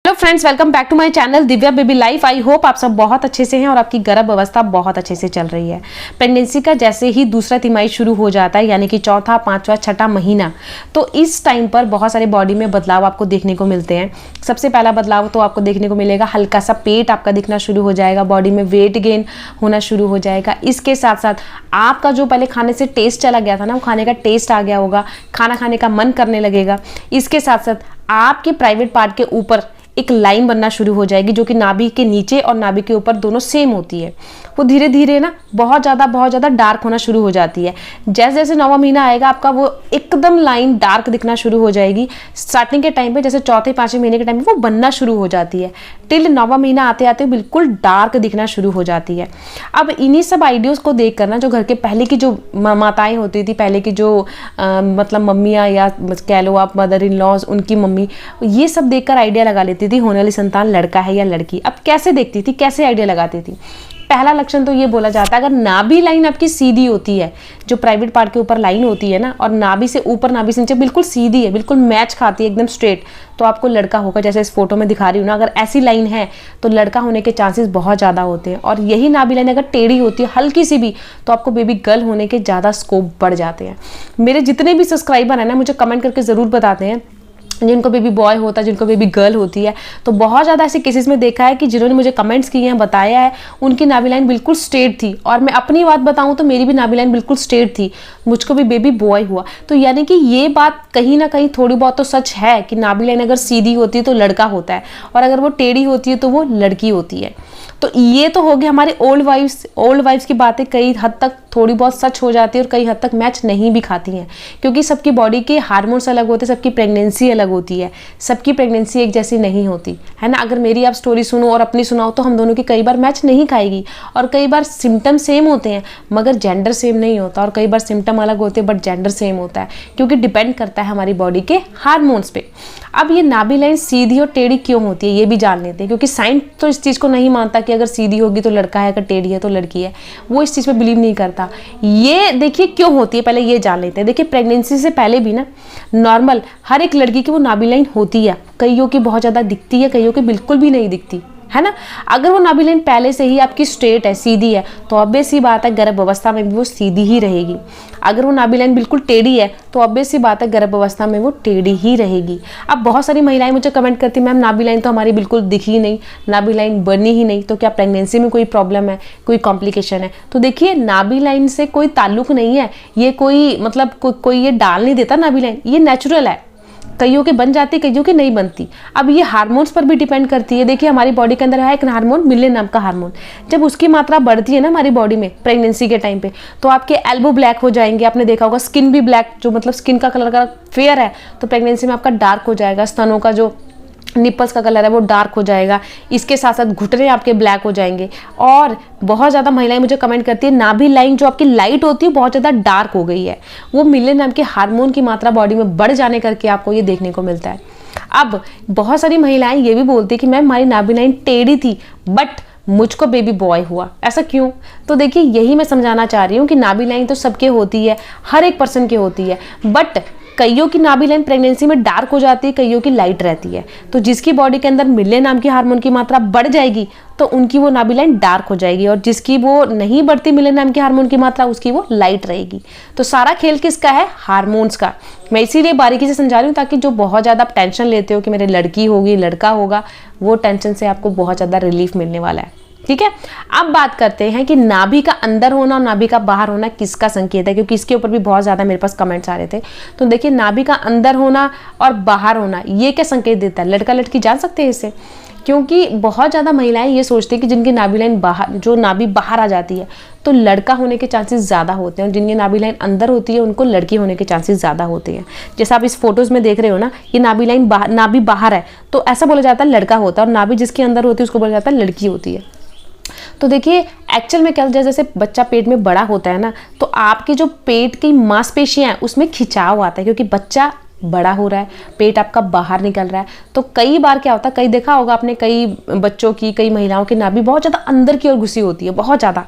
Hello friends, welcome back to my channel Divya baby life. I hope आप सब बहुत अच्छे से हैं और आपकी गर्भ अवस्था बहुत अच्छे से चल रही है। प्रेगनेंसी का जैसे ही दूसरा तिमाही शुरू हो जाता है, यानी कि चौथा, पांचवा, छठा महीना, तो इस टाइम पर बहुत सारे बॉडी में बदलाव आपको देखने को मिलते हैं। सबसे पहला बदलाव तो आपको देखने को मिलेगा, हल्का सा पेट आपका दिखना शुरू हो जाएगा, बॉडी में वेट गेन होना शुरू हो जाएगा। इसके साथ साथ आपका जो पहले खाने से टेस्ट चला गया था ना, वो खाने का टेस्ट आ गया होगा, खाना खाने का मन करने लगेगा। इसके साथ साथ आपके प्राइवेट पार्ट के ऊपर एक लाइन बनना शुरू हो जाएगी, जो कि नाभि के नीचे और नाभि के ऊपर दोनों सेम होती है। वो धीरे धीरे ना बहुत ज़्यादा डार्क होना शुरू हो जाती है। जैसे जैसे 9वां महीना आएगा, आपका वो एकदम लाइन डार्क दिखना शुरू हो जाएगी। स्टार्टिंग के टाइम पे जैसे चौथे पांचवें महीने के टाइम पे वो बनना शुरू हो जाती है, टिल 9वां महीना आते आते बिल्कुल डार्क दिखना शुरू हो जाती है। अब इन्हीं सब आइडियोज़ को देख कर ना, जो घर के पहले की जो माताएं होती थी, पहले की जो मतलब मम्मियाँ या कह लो आप मदर इन लॉज, उनकी मम्मी, ये सब देखकर आइडिया लगा लेती थी होने वाली संतान लड़का है या लड़की। अब कैसे देखती थी, कैसे आइडिया लगाती थी? पहला लक्षण तो ये बोला जाता है, अगर नाभि लाइन आपकी सीधी होती है, जो प्राइवेट पार्ट के ऊपर लाइन होती है ना, और नाभि से ऊपर नाभि से नीचे बिल्कुल सीधी है, बिल्कुल मैच खाती है एकदम स्ट्रेट, तो आपको लड़का होगा। जैसे इस फोटो में दिखा रही हूँ ना, अगर ऐसी लाइन है तो लड़का होने के चांसेस बहुत ज़्यादा होते हैं। और यही नाभि लाइन अगर टेढ़ी होती है हल्की सी भी, तो आपको बेबी गर्ल होने के ज़्यादा स्कोप बढ़ जाते हैं। मेरे जितने भी सब्सक्राइबर हैं ना, मुझे कमेंट करके ज़रूर बताते हैं जिनको बेबी बॉय होता है, जिनको बेबी गर्ल होती है। तो बहुत ज़्यादा ऐसे केसेस में देखा है कि जिन्होंने मुझे कमेंट्स किए हैं, बताया है, उनकी नाभि लाइन बिल्कुल स्ट्रेट थी। और मैं अपनी बात बताऊं तो मेरी भी नाभि लाइन बिल्कुल स्ट्रेट थी, मुझको भी बेबी बॉय हुआ। तो यानी कि ये बात कहीं ना कहीं थोड़ी बहुत तो सच है कि नाभि लाइन अगर सीधी होती है तो लड़का होता है, और अगर वो टेढ़ी होती है तो वो लड़की होती है। तो ये तो हो गया हमारे ओल्ड वाइफ्स की बातें कई हद तक थोड़ी बहुत सच हो जाती है और कई हद तक मैच नहीं भी खाती हैं, क्योंकि सबकी बॉडी के हार्मोन्स अलग होते हैं, सबकी प्रेगनेंसी अलग होती है, सबकी प्रेगनेंसी एक जैसी नहीं होती है ना। अगर मेरी आप स्टोरी सुनो और अपनी सुनाओ तो हम दोनों की कई बार मैच नहीं खाएगी, और कई बार सिम्टम सेम होते हैं मगर जेंडर सेम नहीं होता, और कई बार सिम्टम अलग होते हैं बट जेंडर सेम होता है, क्योंकि डिपेंड करता है हमारी बॉडी के हार्मोन्स पे। अब ये नाभि लाइन सीधी और टेढ़ी क्यों होती है ये भी जान लेते हैं, क्योंकि साइंस तो इस चीज़ को नहीं मानता कि अगर सीधी होगी तो लड़का है, अगर टेढ़ी है तो लड़की है, वो इस चीज़ पे बिलीव नहीं करता। ये देखिए क्यों होती है, पहले ये जान लेते हैं। देखिए प्रेगनेंसी से पहले भी ना नॉर्मल हर एक लड़की की वो नाभि लाइन होती है, कईयों की बहुत ज़्यादा दिखती है, कईयों की बिल्कुल भी नहीं दिखती है ना। अगर वो नाभि लाइन पहले से ही आपकी स्ट्रेट है, सीधी है, तो ऑब्वियस सी बात है गर्भ अवस्था में भी वो सीधी ही रहेगी। अगर वो नाभि लाइन बिल्कुल टेढ़ी है तो ऑब्वियस सी बात है गर्भ अवस्था में वो टेढ़ी ही रहेगी। अब बहुत सारी महिलाएं मुझे कमेंट करती मैम नाभि लाइन तो हमारी बिल्कुल दिखी नहीं, नाभि लाइन बनी ही नहीं, तो क्या प्रेगनेंसी में कोई प्रॉब्लम है, कोई कॉम्प्लिकेशन है? तो देखिए नाभि लाइन से कोई ताल्लुक नहीं है, ये कोई मतलब कोई ये डाल नहीं देता नाभि लाइन, ये नेचुरल है। कईयों के बन जाती, कईयों की नहीं बनती। अब ये हार्मोन्स पर भी डिपेंड करती है। देखिए हमारी बॉडी के अंदर है एक हार्मोन, मिलेन नाम का हार्मोन, जब उसकी मात्रा बढ़ती है ना हमारी बॉडी में प्रेगनेंसी के टाइम पे, तो आपके एल्बो ब्लैक हो जाएंगे। आपने देखा होगा स्किन भी ब्लैक, जो मतलब स्किन का कलर का फेयर है, तो प्रेगनेंसी में आपका डार्क हो जाएगा। स्तनों का जो निपल्स का कलर है वो डार्क हो जाएगा। इसके साथ साथ घुटने आपके ब्लैक हो जाएंगे। और बहुत ज़्यादा महिलाएं मुझे कमेंट करती है नाभि लाइन जो आपकी लाइट होती है बहुत ज़्यादा डार्क हो गई है, वो मिलेन नाम के हार्मोन की मात्रा बॉडी में बढ़ जाने करके आपको ये देखने को मिलता है। अब बहुत सारी महिलाएं ये भी बोलती है कि मैम हमारी नाभि लाइन टेढ़ी थी बट मुझको बेबी बॉय हुआ, ऐसा क्यों? तो देखिए यही मैं समझाना चाह रही हूँ कि नाभि लाइन तो सबके होती है, हर एक पर्सन की होती है, बट कईयों की नाभि लाइन प्रेगनेंसी में डार्क हो जाती है, कईयों की लाइट रहती है। तो जिसकी बॉडी के अंदर मिलेन नाम की हार्मोन की मात्रा बढ़ जाएगी तो उनकी वो नाभि लाइन डार्क हो जाएगी, और जिसकी वो नहीं बढ़ती मिलेन नाम की हार्मोन की मात्रा, उसकी वो लाइट रहेगी। तो सारा खेल किसका है? हार्मोन्स का। मैं इसीलिए बारीकी से समझा रही हूँ ताकि जो बहुत ज़्यादा टेंशन लेते हो कि मेरे लड़की होगी लड़का होगा, वो टेंशन से आपको बहुत ज़्यादा रिलीफ मिलने वाला है। ठीक है, अब बात करते हैं कि नाभि का अंदर होना और नाभि का बाहर होना किसका संकेत है, क्योंकि इसके ऊपर भी बहुत ज़्यादा मेरे पास कमेंट्स आ रहे थे। तो देखिए नाभि का अंदर होना और बाहर होना ये क्या संकेत देता है? लड़का लड़की जान सकते हैं इससे, क्योंकि बहुत ज़्यादा महिलाएं ये सोचती हैं कि जिनकी नाभि लाइन बाहर, जो नाभि बाहर आ जाती है तो लड़का होने के चांसेस ज़्यादा होते हैं, और जिनकी नाभि लाइन अंदर होती है उनको लड़की होने के चांसेस ज़्यादा होते हैं। जैसे आप इस फोटोज़ में देख रहे हो ना, ये नाभि लाइन नाभि बाहर है तो ऐसा बोला जाता है लड़का होता है, और नाभि जिसके अंदर होती है उसको बोला जाता है लड़की होती है। तो देखिए एक्चुअल में क्या, जैसे बच्चा पेट में बड़ा होता है ना, तो आपके जो पेट की मांसपेशियां हैं उसमें खिंचाव आता है, क्योंकि बच्चा बड़ा हो रहा है, पेट आपका बाहर निकल रहा है। तो कई बार क्या होता है, कई देखा होगा आपने, कई बच्चों की, कई महिलाओं की नाभि बहुत ज़्यादा अंदर की ओर घुसी होती है, बहुत ज़्यादा।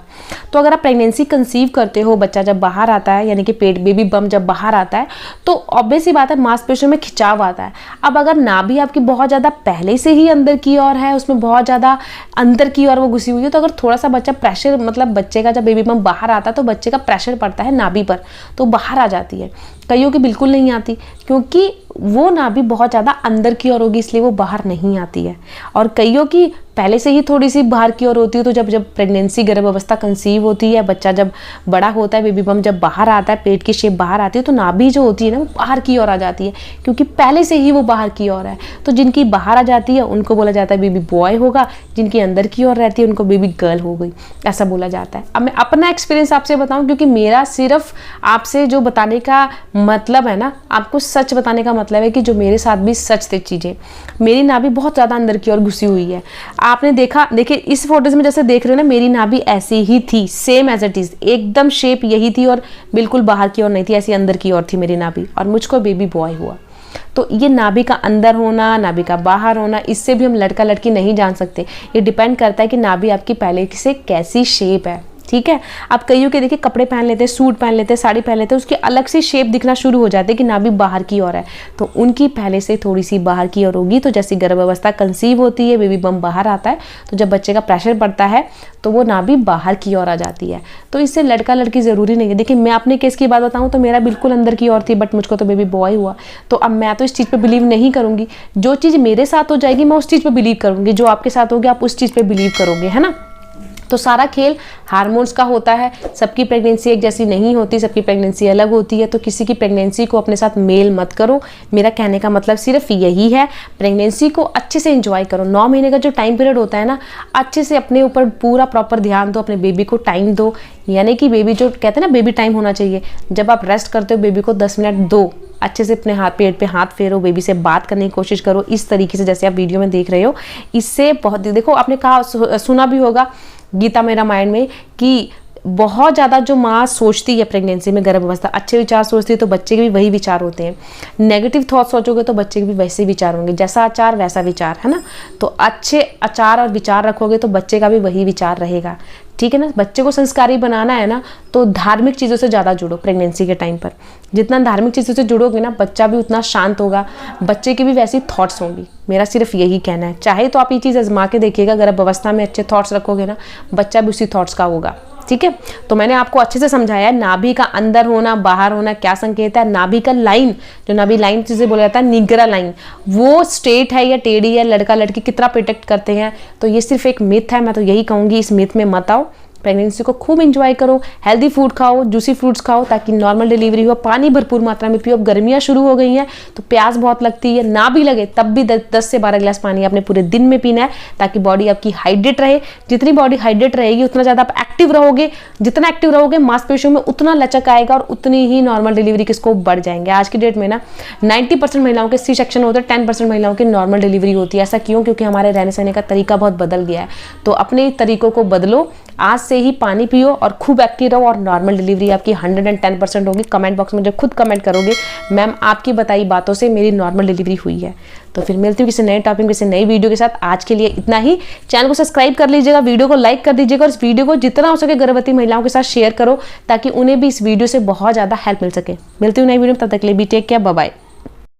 तो अगर आप प्रेगनेंसी कंसीव करते हो, बच्चा जब बाहर आता है, यानी कि पेट बेबी बम जब बाहर आता है, तो ऑब्वियस ही बात है मांसपेशियों में खिंचाव आता है। अब अगर नाभि आपकी बहुत ज़्यादा पहले से ही अंदर की ओर है, उसमें बहुत ज़्यादा अंदर की ओर वो घुसी हुई है, तो अगर थोड़ा सा बच्चा प्रेशर, मतलब बच्चे का जब बेबी बम बाहर आता है तो बच्चे का प्रेशर पड़ता है नाभि पर, तो बाहर आ जाती है। कईयों की बिल्कुल नहीं आती, क्योंकि वो नाभि बहुत ज़्यादा अंदर की ओर होगी, इसलिए वो बाहर नहीं आती है। और कईयों की पहले से ही थोड़ी सी बाहर की ओर होती है, तो जब प्रेगनेंसी, गर्भ अवस्था कंसीव होती है, बच्चा जब बड़ा होता है, बेबी बम जब बाहर आता है, पेट की शेप बाहर आती है, तो नाभि जो होती है ना वो बाहर की ओर आ जाती है, क्योंकि पहले से ही वो बाहर की ओर है। तो जिनकी बाहर आ जाती है उनको बोला जाता है बेबी बॉय होगा, जिनकी अंदर की ओर रहती है उनको बेबी गर्ल हो गई, ऐसा बोला जाता है। अब मैं अपना एक्सपीरियंस आपसे बताऊं, क्योंकि मेरा सिर्फ आपसे जो बताने का मतलब है ना, आपको सच बताने का मतलब है कि जो मेरे साथ भी सच थे चीज़ें। मेरी नाभि बहुत ज़्यादा अंदर की ओर घुसी हुई है। आपने देखिए इस फोटोज में जैसे देख रहे हो ना, मेरी नाभि ऐसी ही थी, सेम एज इट इज, एकदम शेप यही थी और बिल्कुल बाहर की ओर नहीं थी, ऐसी अंदर की ओर थी मेरी नाभि, और मुझको बेबी बॉय हुआ। तो ये नाभि का अंदर होना, नाभि का बाहर होना, इससे भी हम लड़का लड़की नहीं जान सकते। ये डिपेंड करता है कि नाभि आपकी पहले से कैसी शेप है, ठीक है। अब कईयों के देखिए कपड़े पहन लेते हैं, सूट पहन लेते हैं, साड़ी पहन लेते हैं, उसकी अलग सी शेप दिखना शुरू हो जाती है कि नाभि बाहर की ओर है, तो उनकी पहले से थोड़ी सी बाहर की ओर होगी। तो जैसे गर्भ अवस्था कंसीव होती है, बेबी बम बाहर आता है, तो जब बच्चे का प्रेशर पड़ता है तो वो नाभि बाहर की ओर आ जाती है। तो इससे लड़का लड़की ज़रूरी नहीं है। देखिए मैं अपने केस की बात बताऊँ तो मेरा बिल्कुल अंदर की ओर थी, बट मुझको तो बेबी बॉय हुआ। तो अब मैं तो इस चीज़ पर बिलीव नहीं करूँगी। जो चीज़ मेरे साथ हो जाएगी मैं उस चीज़ पर बिलीव करूँगी, जो आपके साथ होगी आप उस चीज़ पर बिलीव करोगे, है ना। तो सारा खेल हार्मोन्स का होता है। सबकी प्रेगनेंसी एक जैसी नहीं होती, सबकी प्रेगनेंसी अलग होती है। तो किसी की प्रेगनेंसी को अपने साथ मेल मत करो। मेरा कहने का मतलब सिर्फ यही है, प्रेगनेंसी को अच्छे से एंजॉय करो। 9 महीने का जो टाइम पीरियड होता है ना, अच्छे से अपने ऊपर पूरा प्रॉपर ध्यान दो, अपने बेबी को टाइम दो। यानी कि बेबी जो कहते हैं ना, बेबी टाइम होना चाहिए। जब आप रेस्ट करते हो बेबी को 10 मिनट दो, अच्छे से अपने पेट पे हाथ फेरो, बेबी से बात करने की कोशिश करो इस तरीके से जैसे आप वीडियो में देख रहे हो। इससे बहुत, देखो आपने कहा, सुना भी होगा गीता में, रामायण में, कि बहुत ज़्यादा जो माँ सोचती है प्रेगनेंसी में, गर्भ अवस्था, अच्छे विचार सोचती है तो बच्चे के भी वही विचार होते हैं। नेगेटिव थॉट सोचोगे तो बच्चे के भी वैसे विचार होंगे। जैसा आचार वैसा विचार, है ना। तो अच्छे आचार और विचार रखोगे तो बच्चे का भी वही विचार रहेगा, ठीक है ना। बच्चे को संस्कारी बनाना है ना, तो धार्मिक चीज़ों से ज़्यादा जुड़ो प्रेगनेंसी के टाइम पर। जितना धार्मिक चीज़ों से जुड़ोगे ना, बच्चा भी उतना शांत होगा, बच्चे की भी वैसी थॉट्स होंगी। मेरा सिर्फ यही कहना है। चाहे तो आप ये चीज़ आजमा के देखिएगा, गर्भ अवस्था में अच्छे थॉट्स रखोगे ना, बच्चा भी उसी थॉट्स का होगा, ठीक है। तो मैंने आपको अच्छे से समझाया है नाभि का अंदर होना, बाहर होना क्या संकेत है। नाभि का लाइन, जो नाभि लाइन जिसे बोला जाता है निग्रा लाइन, वो स्ट्रेट है या टेढ़ी है, लड़का लड़की कितना प्रोटेक्ट करते हैं। तो ये सिर्फ एक मिथ है। मैं तो यही कहूँगी, इस मिथ में मत आओ। प्रेगनेंसी को खूब एंजॉय करो, हेल्दी फूड खाओ, जूसी फ्रूट्स खाओ ताकि नॉर्मल डिलीवरी हो। पानी भरपूर मात्रा में पियो। अब गर्मियाँ शुरू हो गई हैं तो प्यास बहुत लगती है, ना भी लगे तब भी 10 से 12 गिलास पानी आपने पूरे दिन में पीना है, ताकि बॉडी आपकी हाइड्रेट रहे। जितनी बॉडी हाइड्रेट रहेगी उतना ज़्यादा आप एक्टिव रहोगे। जितना एक्टिव रहोगे मांसपेशियों में उतना लचक आएगा और उतनी ही नॉर्मल डिलीवरी के स्कोप बढ़ जाएंगे। आज की डेट में ना 90% महिलाओं के सी सेक्शन होते हैं, 10% महिलाओं की नॉर्मल डिलीवरी होती है। ऐसा क्यों? क्योंकि हमारे रहने सहने का तरीका बहुत बदल गया है। तो अपने तरीकों को बदलो, आज से ही पानी पियो और खूब एक्टिव रहो और नॉर्मल डिलीवरी आपकी 110% होगी। कमेंट बॉक्स में जब खुद कमेंट करोगे मैम आपकी बताई बातों से मेरी नॉर्मल डिलीवरी हुई है। तो फिर मिलती हूँ किसी नए टॉपिक, किसी नई वीडियो के साथ। आज के लिए इतना ही। चैनल को सब्सक्राइब कर लीजिएगा, वीडियो को लाइक कर दीजिएगा और इस वीडियो को जितना हो सके गर्भवती महिलाओं के साथ शेयर करो ताकि उन्हें भी इस वीडियो से बहुत ज़्यादा हेल्प मिल सके। मिलती हूँ नई वीडियो में, तब तक के लिए भी टेक केयर, बाय बाय।